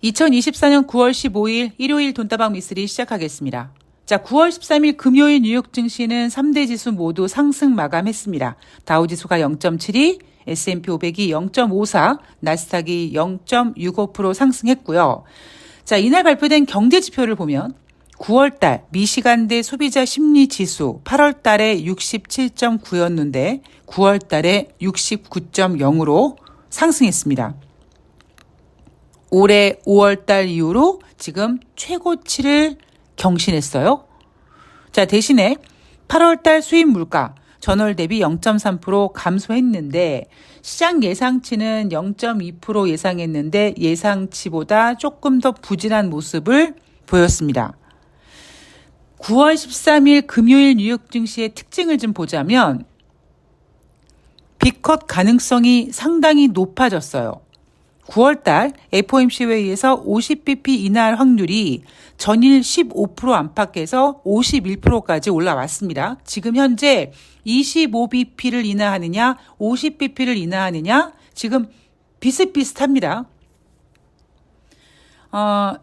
2024년 9월 15일 일요일 돈다방 미쓰리 시작하겠습니다. 자, 9월 13일 금요일 뉴욕 증시는 3대 지수 모두 상승 마감했습니다. 다우지수가 0.72, S&P 500이 0.54, 나스닥이 0.65% 상승했고요. 자, 이날 발표된 경제 지표를 보면 9월달 미시간대 소비자 심리 지수 8월달에 67.9였는데 9월달에 69.0으로 상승했습니다. 올해 5월달 이후로 지금 최고치를 경신했어요. 자, 대신에 8월달 수입 물가 전월 대비 0.3% 감소했는데 시장 예상치는 0.2% 예상했는데 예상치보다 조금 더 부진한 모습을 보였습니다. 9월 13일 금요일 뉴욕 증시의 특징을 좀 보자면 빅컷 가능성이 상당히 높아졌어요. 9월달 FOMC 회의에서 50bp 인하할 확률이 전일 15% 안팎에서 51%까지 올라왔습니다. 지금 현재 25bp를 인하하느냐 50bp를 인하하느냐 지금 비슷비슷합니다.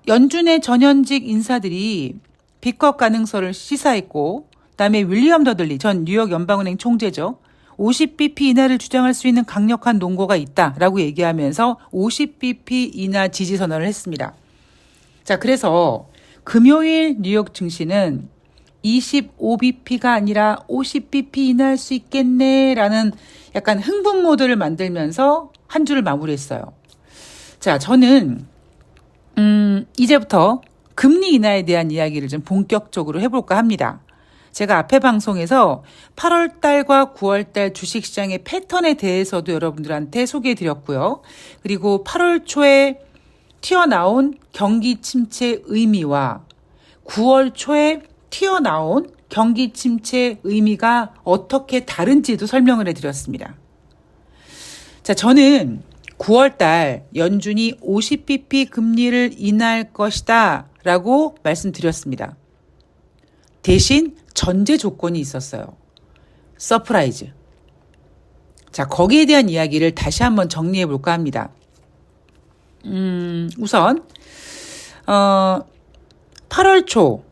연준의 전현직 인사들이 빅컷 가능성을 시사했고 그다음에 윌리엄 더들리 전 뉴욕 연방은행 총재죠. 50bp 인하를 주장할 수 있는 강력한 논거가 있다라고 얘기하면서 50bp 인하 지지 선언을 했습니다. 자, 그래서 금요일 뉴욕 증시는 25bp가 아니라 50bp 인하할 수 있겠네라는 약간 흥분 모드를 만들면서 한 주를 마무리했어요. 자, 저는 이제부터 금리 인하에 대한 이야기를 좀 본격적으로 해볼까 합니다. 제가 앞에 방송에서 8월 달과 9월 달 주식시장의 패턴에 대해서도 여러분들한테 소개해드렸고요. 그리고 8월 초에 튀어나온 경기 침체 의미와 9월 초에 튀어나온 경기 침체 의미가 어떻게 다른지도 설명을 해드렸습니다. 자, 저는 9월 달 연준이 50bp 금리를 인하할 것이다 라고 말씀드렸습니다. 대신 전제 조건이 있었어요. 서프라이즈. 자, 거기에 대한 이야기를 다시 한번 정리해 볼까 합니다. 우선 8월 초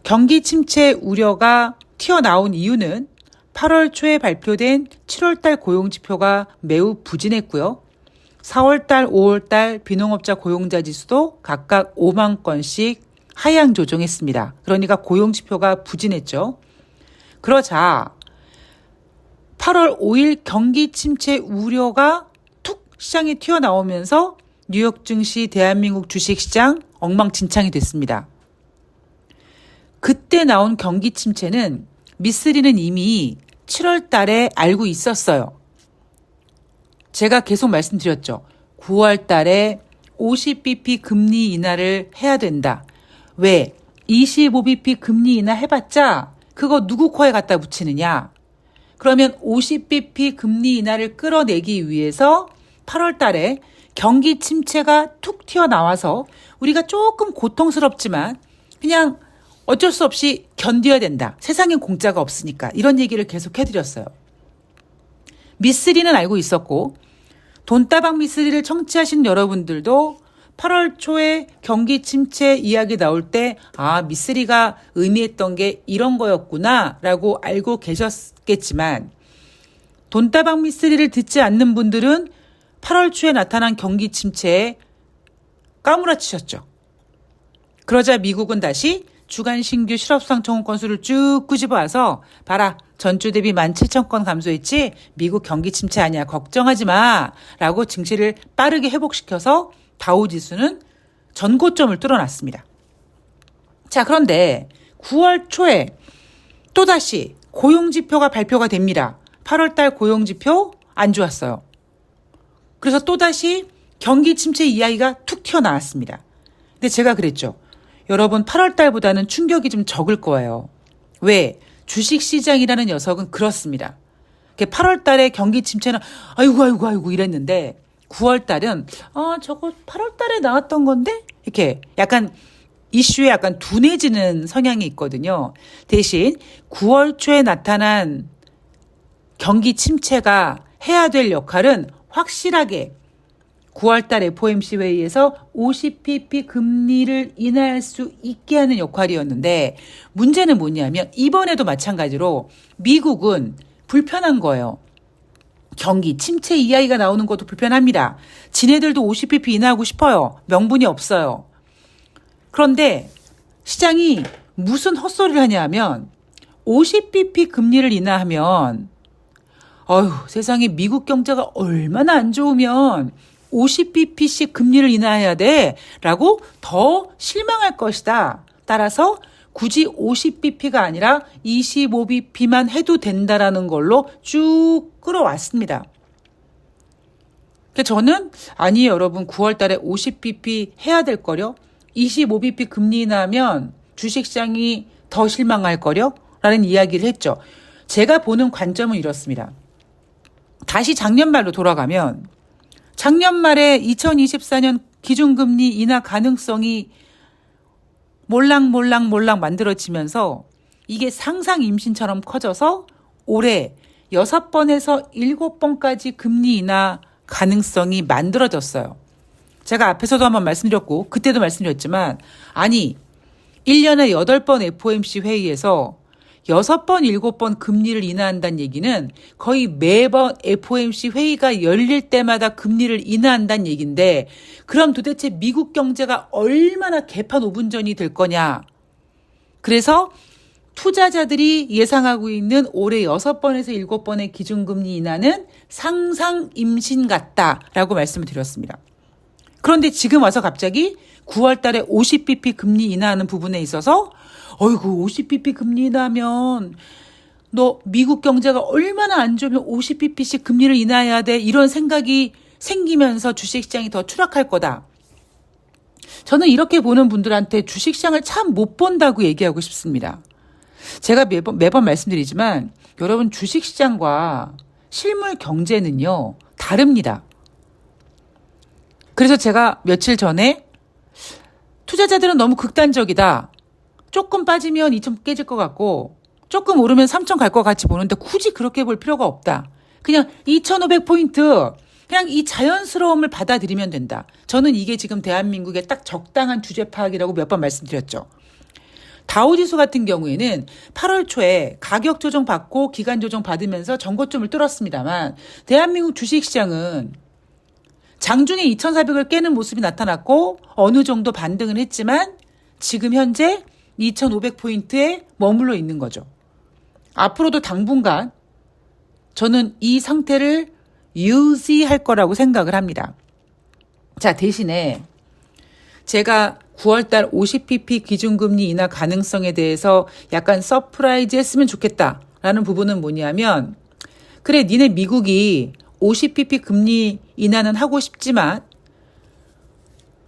경기 침체 우려가 튀어나온 이유는 8월 초에 발표된 7월 달 고용 지표가 매우 부진했고요. 4월 달, 5월 달 비농업자 고용자 지수도 각각 5만 건씩 하향 조정했습니다. 그러니까 고용 지표가 부진했죠. 그러자 8월 5일 경기 침체 우려가 툭 시장에 튀어나오면서 뉴욕 증시, 대한민국 주식시장 엉망진창이 됐습니다. 그때 나온 경기 침체는 미쓰리는 이미 7월 달에 알고 있었어요. 제가 계속 말씀드렸죠. 9월 달에 50bp 금리 인하를 해야 된다. 왜? 25bp 금리 인하 해봤자 그거 누구 코에 갖다 붙이느냐? 그러면 50bp 금리 인하를 끌어내기 위해서 8월 달에 경기 침체가 툭 튀어나와서 우리가 조금 고통스럽지만 그냥 어쩔 수 없이 견뎌야 된다. 세상엔 공짜가 없으니까. 이런 얘기를 계속 해드렸어요. 미쓰리는 알고 있었고 돈다방 미쓰리를 청취하신 여러분들도 8월 초에 경기 침체 이야기 나올 때 미쓰리가 의미했던 게 이런 거였구나 라고 알고 계셨겠지만 돈다방 미쓰리를 듣지 않는 분들은 8월 초에 나타난 경기 침체에 까무라치셨죠. 그러자 미국은 다시 주간 신규 실업수당 청원 건수를 쭉 끄집어와서 봐라. 전주 대비 17,000건 감소했지 미국 경기 침체 아니야. 걱정하지 마 라고 증시를 빠르게 회복시켜서 다우지수는 전고점을 뚫어놨습니다. 자, 그런데 9월 초에 또다시 고용지표가 발표가 됩니다. 8월달 고용지표 안 좋았어요. 그래서 또다시 경기 침체 이야기가 툭 튀어나왔습니다. 근데 제가 그랬죠. 여러분 8월달보다는 충격이 좀 적을 거예요. 왜? 주식시장이라는 녀석은 그렇습니다. 8월달에 경기 침체는 아이고 이랬는데 9월달은 저거 8월달에 나왔던 건데? 이렇게 약간 이슈에 약간 둔해지는 성향이 있거든요. 대신 9월 초에 나타난 경기 침체가 해야 될 역할은 확실하게 9월달 FOMC 회의에서 50pp 금리를 인하할 수 있게 하는 역할이었는데 문제는 뭐냐면 이번에도 마찬가지로 미국은 불편한 거예요. 경기 침체 이야기가 나오는 것도 불편합니다. 지네들도 50pp 인하하고 싶어요. 명분이 없어요. 그런데 시장이 무슨 헛소리를 하냐면 50bp 금리를 인하하면 세상에 미국 경제가 얼마나 안 좋으면 50bp씩 금리를 인하해야 돼 라고 더 실망할 것이다. 따라서 굳이 50bp가 아니라 25bp만 해도 된다라는 걸로 쭉 끌어왔습니다. 저는 아니 여러분 9월 달에 50bp 해야 될 거려? 25bp 금리 인하하면 주식시장이 더 실망할 거려? 라는 이야기를 했죠. 제가 보는 관점은 이렇습니다. 다시 작년 말로 돌아가면 작년 말에 2024년 기준금리 인하 가능성이 몰락 만들어지면서 이게 상상 임신처럼 커져서 올해 6번에서 7번까지 금리 인하 가능성이 만들어졌어요. 제가 앞에서도 한번 말씀드렸고 그때도 말씀드렸지만 아니 1년에 8번 FOMC 회의에서 6번, 7번 금리를 인하한다는 얘기는 거의 매번 FOMC 회의가 열릴 때마다 금리를 인하한다는 얘기인데 그럼 도대체 미국 경제가 얼마나 개판오분전이 될 거냐. 그래서 투자자들이 예상하고 있는 올해 6번에서 7번의 기준금리 인하는 상상 임신 같다라고 말씀을 드렸습니다. 그런데 지금 와서 갑자기 9월 달에 50bp 금리 인하하는 부분에 있어서 50bp 금리 인하면 너 미국 경제가 얼마나 안 좋으면 50bp씩 금리를 인하해야 돼 이런 생각이 생기면서 주식시장이 더 추락할 거다. 저는 이렇게 보는 분들한테 주식시장을 참 못 본다고 얘기하고 싶습니다. 제가 매번 말씀드리지만 여러분 주식시장과 실물 경제는요 다릅니다. 그래서 제가 며칠 전에 투자자들은 너무 극단적이다. 조금 빠지면 2천 깨질 것 같고 조금 오르면 3천 갈 것 같이 보는데 굳이 그렇게 볼 필요가 없다. 그냥 2,500포인트 그냥 이 자연스러움을 받아들이면 된다. 저는 이게 지금 대한민국의 딱 적당한 주제 파악이라고 몇 번 말씀드렸죠. 다우지수 같은 경우에는 8월 초에 가격 조정 받고 기간 조정 받으면서 전고점을 뚫었습니다만 대한민국 주식시장은 장중에 2,400을 깨는 모습이 나타났고 어느 정도 반등을 했지만 지금 현재 2,500포인트에 머물러 있는 거죠. 앞으로도 당분간 저는 이 상태를 유지할 거라고 생각을 합니다. 자, 대신에 제가 9월달 50pp 기준금리 인하 가능성에 대해서 약간 서프라이즈 했으면 좋겠다라는 부분은 뭐냐면 그래 니네 미국이 50pp 금리 인하는 하고 싶지만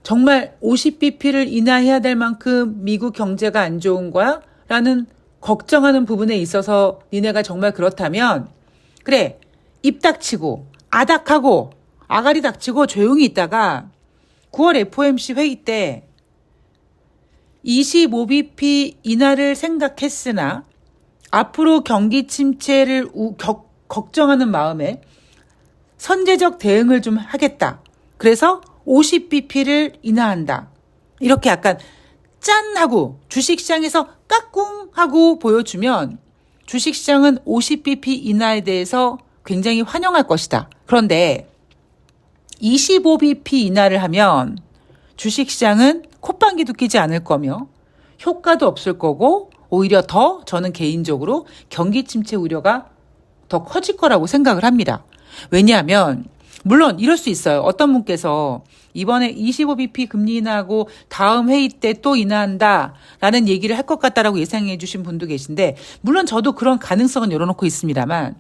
정말 50bp를 인하해야 될 만큼 미국 경제가 안 좋은 거야? 라는 걱정하는 부분에 있어서 니네가 정말 그렇다면 그래 입 닥치고 아닥하고 아가리 닥치고 조용히 있다가 9월 FOMC 회의 때 25bp 인하를 생각했으나 앞으로 경기 침체를 걱정하는 마음에 선제적 대응을 좀 하겠다. 그래서 50bp를 인하한다. 이렇게 약간 짠 하고 주식시장에서 까꿍 하고 보여주면 주식시장은 50bp 인하에 대해서 굉장히 환영할 것이다. 그런데 25bp 인하를 하면 주식시장은 콧방귀도 끼지 않을 거며 효과도 없을 거고 오히려 더 저는 개인적으로 경기 침체 우려가 더 커질 거라고 생각을 합니다. 왜냐하면 물론 이럴 수 있어요. 어떤 분께서 이번에 25bp 금리 인하하고 다음 회의 때 또 인하한다라는 얘기를 할 것 같다라고 예상해 주신 분도 계신데 물론 저도 그런 가능성은 열어놓고 있습니다만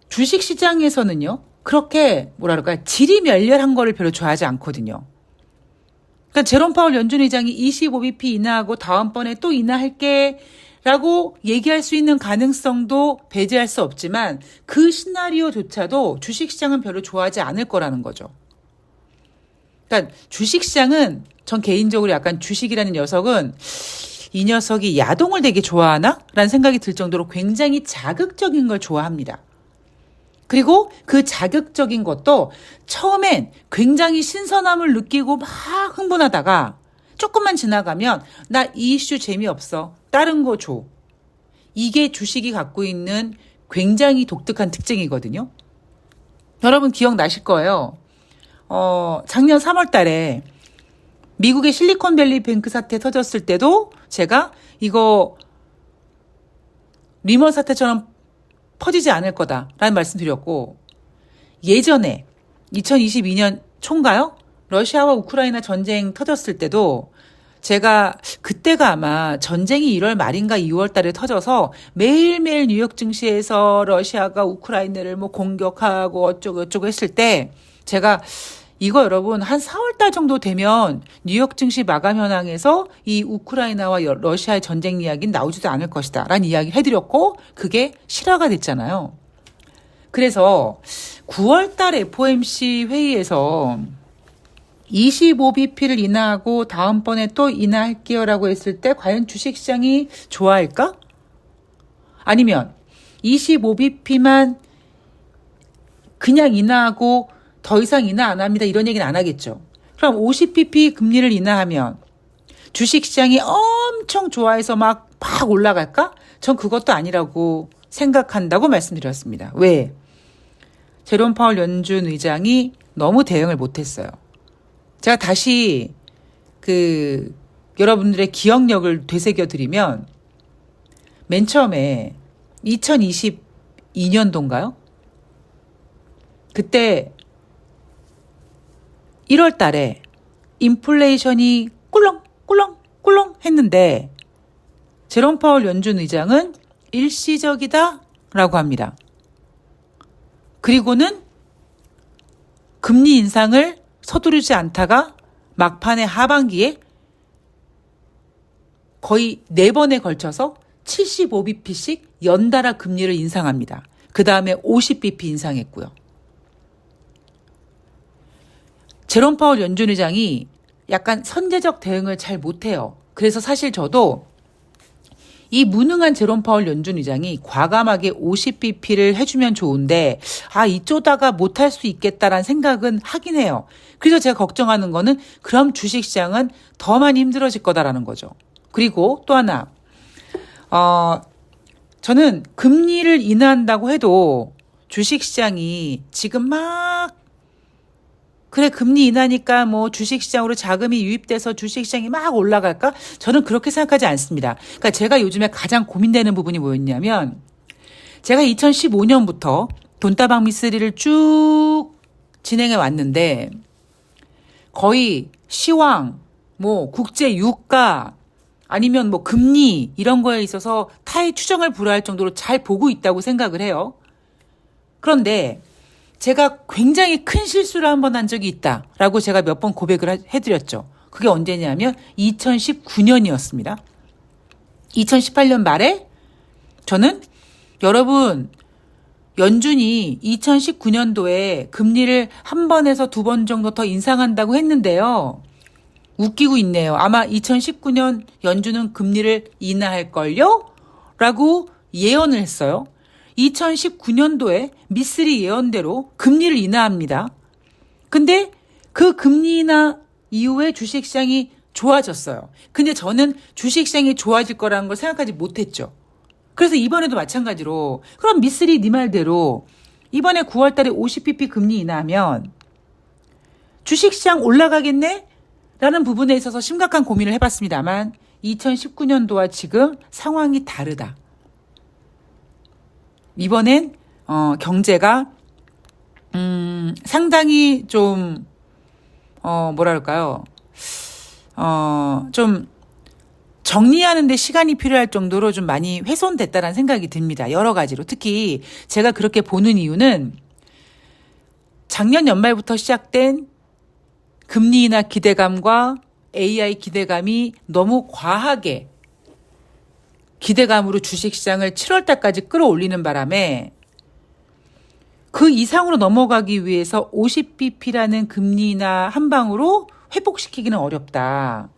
주식시장에서는요. 그렇게 지리멸렬한 거를 별로 좋아하지 않거든요. 그러니까 제롬 파월 연준 의장이 25bp 인하하고 다음번에 또 인하할게 라고 얘기할 수 있는 가능성도 배제할 수 없지만 그 시나리오조차도 주식시장은 별로 좋아하지 않을 거라는 거죠. 그러니까 주식시장은 전 개인적으로 약간 주식이라는 녀석은 이 녀석이 야동을 되게 좋아하나? 라는 생각이 들 정도로 굉장히 자극적인 걸 좋아합니다. 그리고 그 자극적인 것도 처음엔 굉장히 신선함을 느끼고 막 흥분하다가 조금만 지나가면 나 이 이슈 재미없어. 다른 거 줘. 이게 주식이 갖고 있는 굉장히 독특한 특징이거든요. 여러분 기억나실 거예요. 작년 3월 달에 미국의 실리콘밸리 뱅크 사태 터졌을 때도 제가 이거 리먼 사태처럼 퍼지지 않을 거다라는 말씀 드렸고, 예전에 2022년 초인가요? 러시아와 우크라이나 전쟁 터졌을 때도 제가 그때가 아마 전쟁이 1월 말인가 2월 달에 터져서 매일매일 뉴욕 증시에서 러시아가 우크라이나를 뭐 공격하고 어쩌고 했을 때 제가 이거 여러분 한 4월 달 정도 되면 뉴욕 증시 마감 현황에서 이 우크라이나와 러시아의 전쟁 이야기는 나오지도 않을 것이다 라는 이야기를 해드렸고, 그게 실화가 됐잖아요. 그래서 9월 달 FOMC 회의에서 25bp를 인하하고 다음번에 또 인하할게요 라고 했을 때 과연 주식시장이 좋아할까? 아니면 25bp만 그냥 인하하고 더 이상 인하 안 합니다 이런 얘기는 안 하겠죠. 그럼 50bp 금리를 인하하면 주식시장이 엄청 좋아해서 막 올라갈까? 전 그것도 아니라고 생각한다고 말씀드렸습니다. 왜? 제롬 파월 연준 의장이 너무 대응을 못했어요. 제가 다시 여러분들의 기억력을 되새겨드리면 맨 처음에 2022년도인가요? 그때 1월 달에 인플레이션이 꿀렁꿀렁꿀렁 했는데 제롬 파월 연준 의장은 일시적이다 라고 합니다. 그리고는 금리 인상을 서두르지 않다가 막판에 하반기에 거의 4번에 걸쳐서 75bp씩 연달아 금리를 인상합니다. 그 다음에 50bp 인상했고요. 제롬 파월 연준 의장이 약간 선제적 대응을 잘 못해요. 그래서 사실 저도 이 무능한 제롬 파월 연준 의장이 과감하게 50bp를 해주면 좋은데 이쪼다가 못할 수 있겠다라는 생각은 하긴 해요. 그래서 제가 걱정하는 거는 그럼 주식시장은 더 많이 힘들어질 거다라는 거죠. 그리고 또 하나 저는 금리를 인하한다고 해도 주식시장이 지금 그래 금리 인하니까 뭐 주식시장으로 자금이 유입돼서 주식시장이 막 올라갈까? 저는 그렇게 생각하지 않습니다. 그러니까 제가 요즘에 가장 고민되는 부분이 뭐였냐면 제가 2015년부터 돈다방 미쓰리를 쭉 진행해 왔는데 거의 시황, 뭐 국제 유가 아니면 뭐 금리 이런 거에 있어서 타의 추정을 불허할 정도로 잘 보고 있다고 생각을 해요. 그런데 제가 굉장히 큰 실수를 한 번 한 적이 있다라고 제가 몇 번 고백을 해드렸죠. 그게 언제냐면 2019년이었습니다. 2018년 말에 저는 여러분 연준이 2019년도에 금리를 한 번에서 2번 정도 더 인상한다고 했는데요. 웃기고 있네요. 아마 2019년 연준은 금리를 인하할걸요? 라고 예언을 했어요. 2019년도에 미쓰리 예언대로 금리를 인하합니다. 근데 그 금리 인하 이후에 주식시장이 좋아졌어요. 근데 저는 주식시장이 좋아질 거라는 걸 생각하지 못했죠. 그래서 이번에도 마찬가지로 그럼 미쓰리 네 말대로 이번에 9월 달에 50bp 금리 인하하면 주식시장 올라가겠네? 라는 부분에 있어서 심각한 고민을 해봤습니다만 2019년도와 지금 상황이 다르다. 이번엔 경제가 상당히 좀 뭐랄까요? 좀 정리하는 데 시간이 필요할 정도로 좀 많이 훼손됐다는 생각이 듭니다. 여러 가지로. 특히 제가 그렇게 보는 이유는 작년 연말부터 시작된 금리 인하 기대감과 AI 기대감이 너무 과하게 기대감으로 주식시장을 7월 달까지 끌어올리는 바람에 그 이상으로 넘어가기 위해서 50bp라는 금리 인하 한 방으로 회복시키기는 어렵다.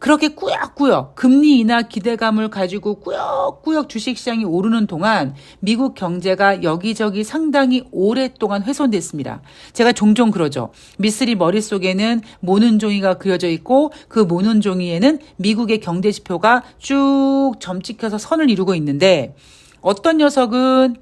그렇게 꾸역꾸역 금리 인하 기대감을 가지고 꾸역꾸역 주식시장이 오르는 동안 미국 경제가 여기저기 상당히 오랫동안 훼손됐습니다. 제가 종종 그러죠. 미쓰리 머릿속에는 모는 종이가 그려져 있고 그 모는 종이에는 미국의 경제 지표가 쭉 점 찍혀서 선을 이루고 있는데 어떤 녀석은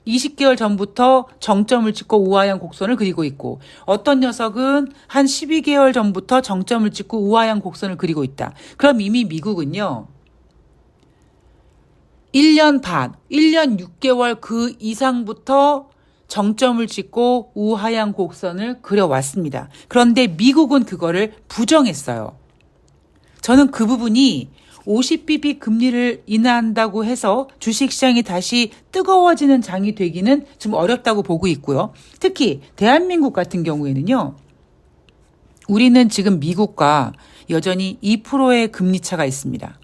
20개월 전부터 정점을 찍고 우하향 곡선을 그리고 있고 어떤 녀석은 한 12개월 전부터 정점을 찍고 우하향 곡선을 그리고 있다. 그럼 이미 미국은요. 1년 반, 1년 6개월 그 이상부터 정점을 찍고 우하향 곡선을 그려왔습니다. 그런데 미국은 그거를 부정했어요. 저는 그 부분이 50bp 금리를 인하한다고 해서 주식시장이 다시 뜨거워지는 장이 되기는 좀 어렵다고 보고 있고요. 특히 대한민국 같은 경우에는요. 우리는 지금 미국과 여전히 2%의 금리 차가 있습니다.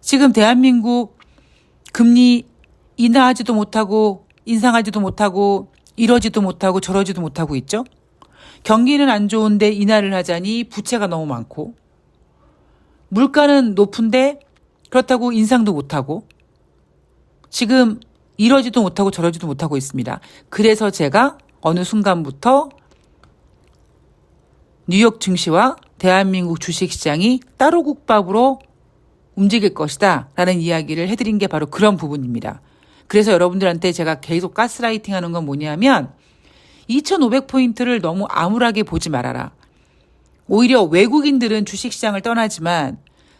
지금 대한민국 금리 인하하지도 못하고 인상하지도 못하고 이러지도 못하고 저러지도 못하고 있죠. 경기는 안 좋은데 인하를 하자니 부채가 너무 많고 물가는 높은데 그렇다고 인상도 못하고 지금 이러지도 못하고 저러지도 못하고 있습니다. 그래서 제가 어느 순간부터 뉴욕 증시와 대한민국 주식시장이 따로 국밥으로 움직일 것이다 라는 이야기를 해드린 게 바로 그런 부분입니다. 그래서 여러분들한테 제가 계속 가스라이팅 하는 건 뭐냐면 2500포인트를 너무 암울하게 보지 말아라. 오히려 외국인들은 주식시장을 떠나지만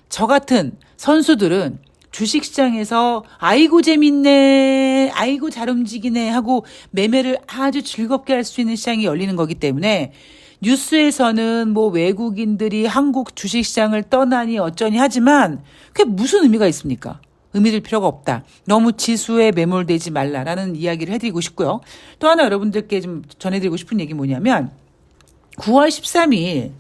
저 같은 선수들은 주식시장에서 아이고 재밌네, 아이고 잘 움직이네 하고 매매를 아주 즐겁게 할 수 있는 시장이 열리는 거기 때문에 뉴스에서는 뭐 외국인들이 한국 주식시장을 떠나니 어쩌니 하지만 그게 무슨 의미가 있습니까? 의미될 필요가 없다. 너무 지수에 매몰되지 말라라는 이야기를 해드리고 싶고요. 또 하나 여러분들께 좀 전해드리고 싶은 얘기 뭐냐면 9월 13일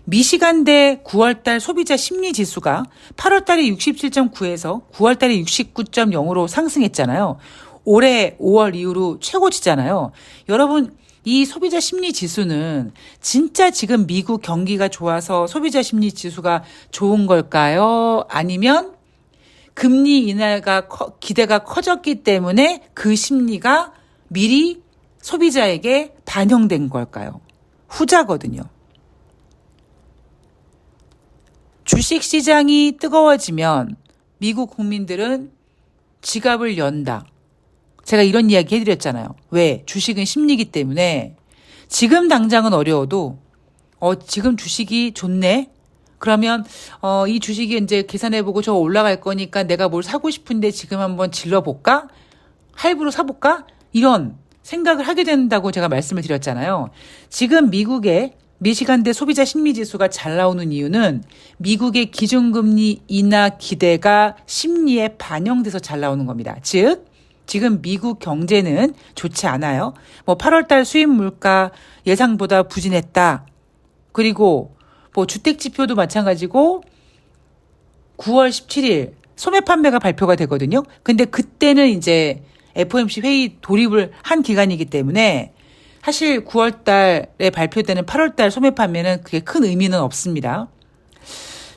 미시간대 9월달 소비자 심리지수가 8월달에 67.9에서 9월달에 69.0으로 상승했잖아요. 올해 5월 이후로 최고치잖아요. 여러분 이 소비자 심리지수는 진짜 지금 미국 경기가 좋아서 소비자 심리지수가 좋은 걸까요? 아니면 금리 인하가 기대가 커졌기 때문에 그 심리가 미리 소비자에게 반영된 걸까요? 후자거든요. 주식시장이 뜨거워지면 미국 국민들은 지갑을 연다. 제가 이런 이야기 해드렸잖아요. 왜? 주식은 심리이기 때문에 지금 당장은 어려워도 지금 주식이 좋네? 그러면 이 주식이 이제 계산해보고 저 올라갈 거니까 내가 뭘 사고 싶은데 지금 한번 질러볼까? 할부로 사볼까? 이런 생각을 하게 된다고 제가 말씀을 드렸잖아요. 지금 미국의 미시간대 소비자 심리지수가 잘 나오는 이유는 미국의 기준금리 인하 기대가 심리에 반영돼서 잘 나오는 겁니다. 즉 지금 미국 경제는 좋지 않아요. 뭐 8월달 수입 물가 예상보다 부진했다. 그리고 뭐 주택 지표도 마찬가지고 9월 17일 소매 판매가 발표가 되거든요. 근데 그때는 이제 FOMC 회의 돌입을 한 기간이기 때문에 사실 9월 달에 발표되는 8월 달 소매 판매는 그게 큰 의미는 없습니다.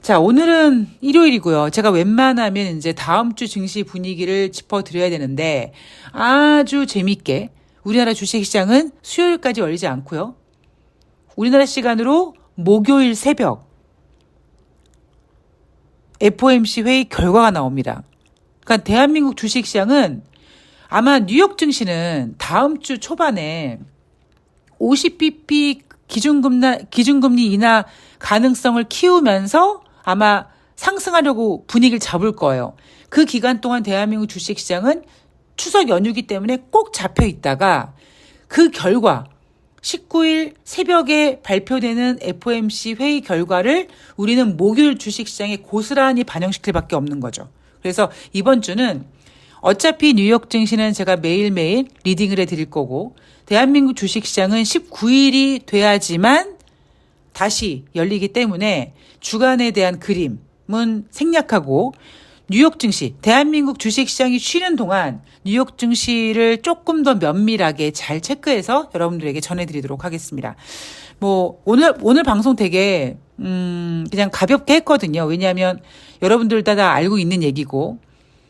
자, 오늘은 일요일이고요. 제가 웬만하면 이제 다음 주 증시 분위기를 짚어드려야 되는데 아주 재밌게 우리나라 주식시장은 수요일까지 열리지 않고요. 우리나라 시간으로 목요일 새벽 FOMC 회의 결과가 나옵니다. 그러니까 대한민국 주식시장은 아마 뉴욕 증시는 다음 주 초반에 50bp 기준금리 인하 가능성을 키우면서 아마 상승하려고 분위기를 잡을 거예요. 그 기간 동안 대한민국 주식시장은 추석 연휴이기 때문에 꼭 잡혀 있다가 그 결과 19일 새벽에 발표되는 FOMC 회의 결과를 우리는 목요일 주식시장에 고스란히 반영시킬 밖에 없는 거죠. 그래서 이번 주는 어차피 뉴욕 증시는 제가 매일매일 리딩을 해드릴 거고 대한민국 주식시장은 19일이 돼야지만 다시 열리기 때문에 주간에 대한 그림은 생략하고 뉴욕 증시, 대한민국 주식시장이 쉬는 동안 뉴욕 증시를 조금 더 면밀하게 잘 체크해서 여러분들에게 전해드리도록 하겠습니다. 오늘 방송 되게 그냥 가볍게 했거든요. 왜냐하면 여러분들 다 알고 있는 얘기고,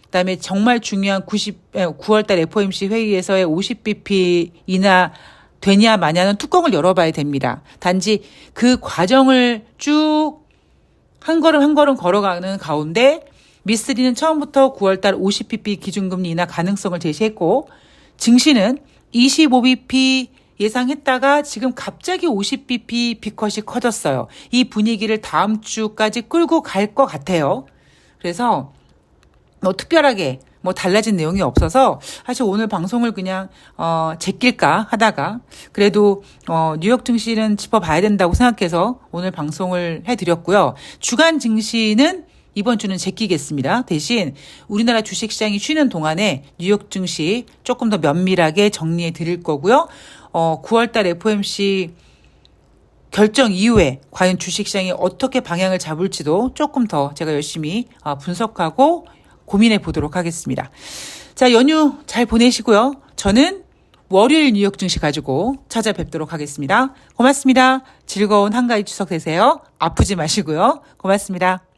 그다음에 정말 중요한 9월달 FOMC 회의에서의 50bp 인하 되냐 마냐는 뚜껑을 열어봐야 됩니다. 단지 그 과정을 쭉 한 걸음 한 걸음 걸어가는 가운데 미쓰리는 처음부터 9월달 50bp 기준금리 인하 가능성을 제시했고, 증시는 25bp 예상했다가 지금 갑자기 50bp 비컷이 커졌어요. 이 분위기를 다음 주까지 끌고 갈 것 같아요. 그래서 뭐 특별하게 뭐 달라진 내용이 없어서 사실 오늘 방송을 그냥 제낄까 하다가 그래도 뉴욕 증시는 짚어봐야 된다고 생각해서 오늘 방송을 해드렸고요. 주간 증시는 이번 주는 제끼겠습니다. 대신 우리나라 주식시장이 쉬는 동안에 뉴욕 증시 조금 더 면밀하게 정리해 드릴 거고요. 9월달 FOMC 결정 이후에 과연 주식시장이 어떻게 방향을 잡을지도 조금 더 제가 열심히 분석하고 고민해 보도록 하겠습니다. 자, 연휴 잘 보내시고요. 저는 월요일 뉴욕 증시 가지고 찾아뵙도록 하겠습니다. 고맙습니다. 즐거운 한가위 추석 되세요. 아프지 마시고요. 고맙습니다.